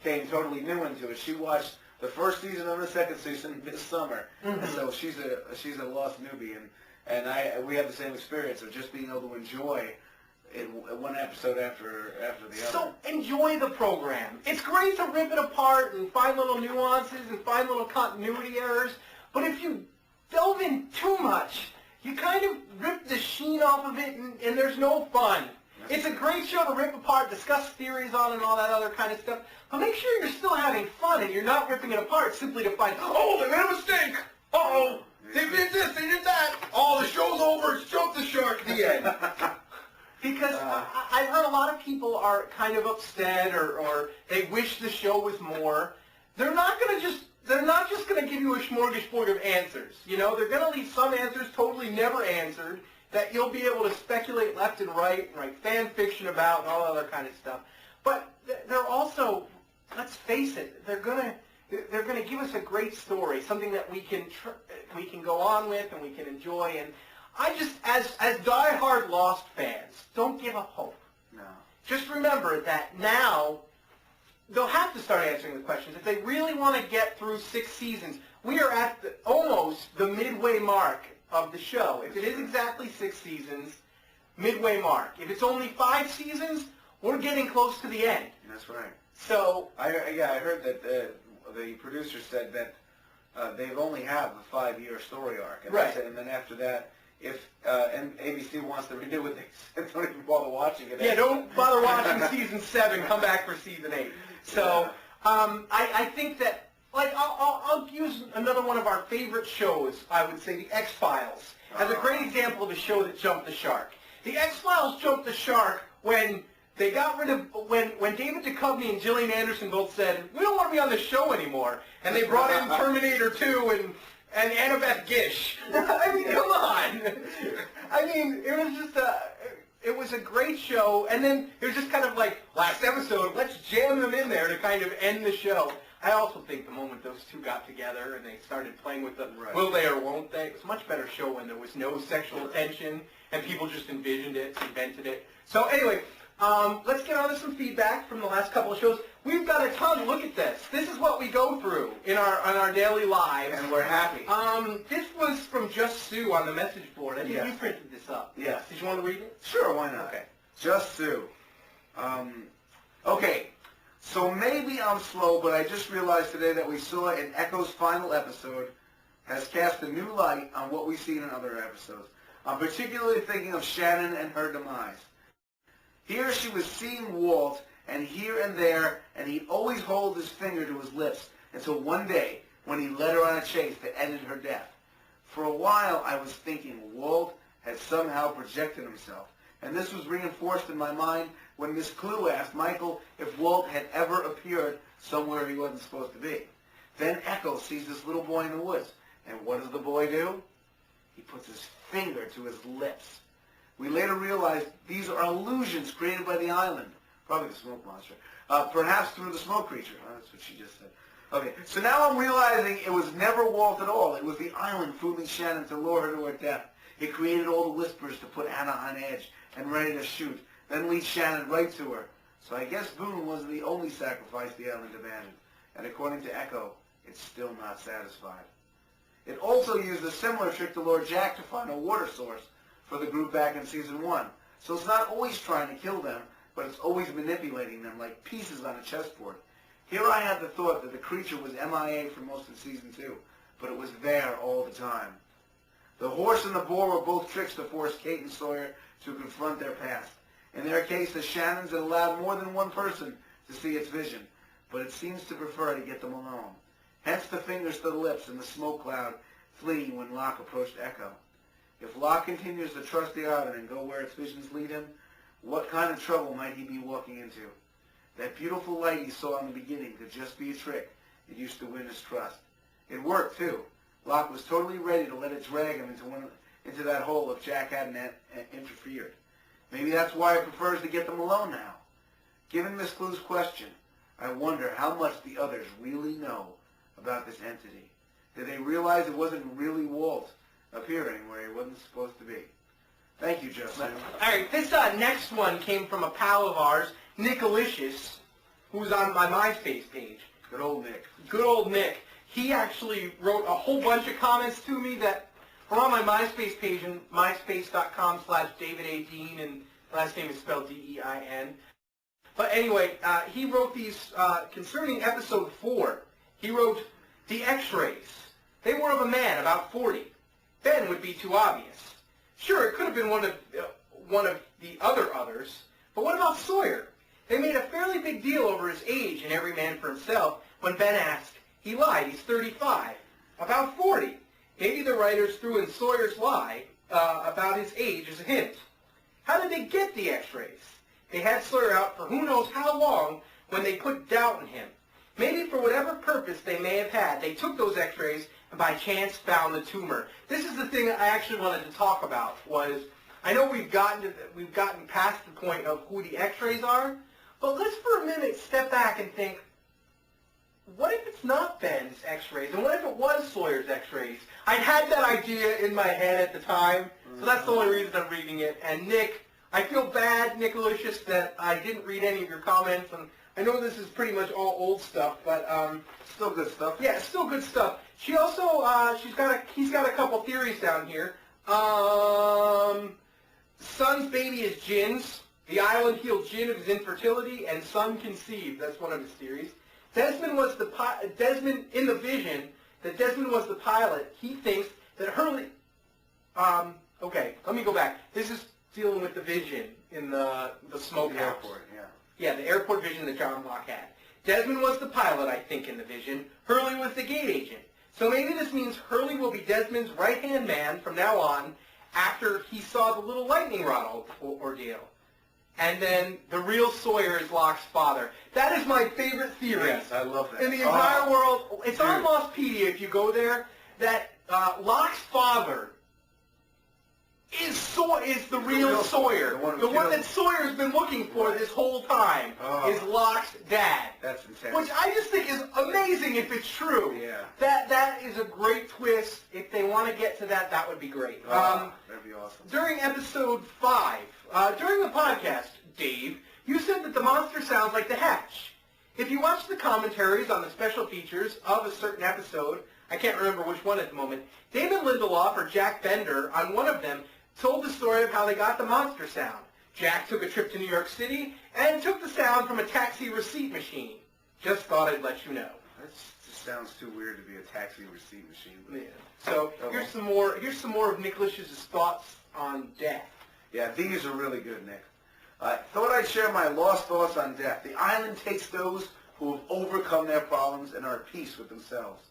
came totally new into it. She watched the first season and the second season this summer, so she's a lost newbie, and we have the same experience of just being able to enjoy it one episode after the other. So enjoy the program. It's great to rip it apart and find little nuances and find little continuity errors, but if you delve in too much, you kind of rip the sheen off of it, and there's no fun. It's a great show to rip apart, discuss theories on, and all that other kind of stuff. But make sure you're still having fun and you're not ripping it apart simply to find, oh, they made a mistake. Uh-oh, they did this, they did that. Oh, the show's over. It's jumped the shark. The end. Because I've heard a lot of people are kind of upset or they wish the show was more. They're not just going to give you a smorgasbord of answers. You know, they're going to leave some answers totally never answered that you'll be able to speculate left and write fan fiction about and all other kind of stuff. But they're also, let's face it, they're gonna give us a great story, something that we can go on with and we can enjoy. And I just, as diehard Lost fans, don't give up hope. No. Just remember that now they'll have to start answering the questions if they really want to get through 6 seasons. We are at almost the midway mark of the show. If it is exactly 6 seasons, midway mark. If it's only 5 seasons, we're getting close to the end. That's right. So I heard that the producer said that they've only have a 5-year story arc, and right. And then after that, if and ABC wants to renew it, they don't even bother watching it. Yeah, don't bother watching season 7. Come back for season 8. So I think that. Like, I'll use another one of our favorite shows, I would say, The X-Files, as a great example of a show that jumped the shark. The X-Files jumped the shark when they got rid of, when David Duchovny and Gillian Anderson both said, we don't want to be on the show anymore, and they brought in Terminator 2 and Annabeth Gish. I mean, come on. I mean, it was just it was a great show, and then it was just kind of like, last episode, let's jam them in there to kind of end the show. I also think the moment those two got together and they started playing with the will they or won't they, it was a much better show when there was no sexual tension and people just envisioned it, invented it. So anyway, let's get on to some feedback from the last couple of shows. We've got a ton. Look at this. This is what we go through on our daily lives. And we're happy. This was from Just Sue on the message board. I think Yes. you printed this up. Yes. Did you want to read it? Sure, why not? Okay. Just Sue. Okay. So maybe I'm slow, but I just realized today that we saw in Echo's final episode has cast a new light on what we've seen in other episodes. I'm particularly thinking of Shannon and her demise. Here she was seeing Walt, and here and there, and he'd always hold his finger to his lips until one day when he led her on a chase that ended her death. For a while I was thinking Walt had somehow projected himself, and this was reinforced in my mind when Miss Clue asked Michael if Walt had ever appeared somewhere he wasn't supposed to be. Then Echo sees this little boy in the woods, and what does the boy do? He puts his finger to his lips. We later realized these are illusions created by the island, probably the smoke monster, perhaps through the smoke creature. Oh, that's what she just said. Okay, so now I'm realizing it was never Walt at all. It was the island fooling Shannon to lure her to her death. It created all the whispers to put Anna on edge and ready to shoot, then lead Shannon right to her. So I guess Boone wasn't the only sacrifice the island demanded, and according to Echo, it's still not satisfied. It also used a similar trick to lure Jack to find a water source for the group back in Season 1. So it's not always trying to kill them, but it's always manipulating them like pieces on a chessboard. Here I had the thought that the creature was MIA for most of Season 2, but it was there all the time. The horse and the boar were both tricks to force Kate and Sawyer to confront their past. In their case, the Shannons had allowed more than one person to see its vision, but it seems to prefer to get them alone. Hence the fingers to the lips and the smoke cloud fleeing when Locke approached Echo. If Locke continues to trust the island and go where its visions lead him, what kind of trouble might he be walking into? That beautiful light he saw in the beginning could just be a trick. It used to win his trust. It worked, too. Locke was totally ready to let it drag him into that hole if Jack hadn't interfered. Maybe that's why he prefers to get them alone now. Given Miss Clue's question, I wonder how much the others really know about this entity. Did they realize it wasn't really Walt appearing where he wasn't supposed to be? Thank you, Justin. All right, this next one came from a pal of ours, Nicolicious, who's on my MySpace page. Good old Nick. Good old Nick. He actually wrote a whole bunch of comments to me that are on my MySpace page, and myspace.com/David A. Dean, and last name is spelled D-E-I-N. But anyway, he wrote these concerning episode 4. He wrote, the X-rays. They were of a man about 40. Ben would be too obvious. Sure, it could have been one of the others, but what about Sawyer? They made a fairly big deal over his age in Every Man for Himself when Ben asked. He lied, he's 35. About 40. Maybe the writers threw in Sawyer's lie about his age as a hint. How did they get the X-rays? They had Sawyer out for who knows how long when they put doubt in him. Maybe for whatever purpose they may have had, they took those X-rays and by chance found the tumor. This is the thing I actually wanted to talk about. Was I know we've gotten past the point of who the X-rays are, but let's for a minute step back and think, what if it's not Ben's X-rays? And what if it was Sawyer's X-rays? I'd had that idea in my head at the time, so that's the only reason I'm reading it. And Nick, I feel bad, Nicolicious, that I didn't read any of your comments. And I know this is pretty much all old stuff, but still good stuff. Yeah, still good stuff. She also he's got a couple theories down here. Son's baby is Jin's. The island healed Jin of his infertility, and Son conceived. That's one of his theories. Desmond in the vision that Desmond was the pilot. He thinks that Hurley. Okay, let me go back. This is dealing with the vision in the smokehouse. The airport, yeah. Yeah, the airport vision that John Locke had. Desmond was the pilot, I think, in the vision. Hurley was the gate agent. So maybe this means Hurley will be Desmond's right-hand man from now on after he saw the little lightning rod ordeal. And then the real Sawyer is Locke's father. That is my favorite theory. Yes, I love that. In the entire world. It's on Lostpedia if you go there, that Locke's father is the real Sawyer. The one that Sawyer's been looking for this whole time is Locke's dad. That's intense. Which I just think is amazing if it's true. Yeah. That is a great twist. If they want to get to that, that would be great. That'd be awesome. During episode 5, during the podcast, Dave, you said that the monster sounds like the Hatch. If you watch the commentaries on the special features of a certain episode, I can't remember which one at the moment, David Lindelof or Jack Bender on one of them told the story of how they got the monster sound. Jack took a trip to New York City and took the sound from a taxi receipt machine. Just thought I'd let you know. That just sounds too weird to be a taxi receipt machine. Yeah. So here's some more of Nicolicious' thoughts on death. Yeah, these are really good, Nick. Thought I'd share my lost thoughts on death. The island takes those who have overcome their problems and are at peace with themselves.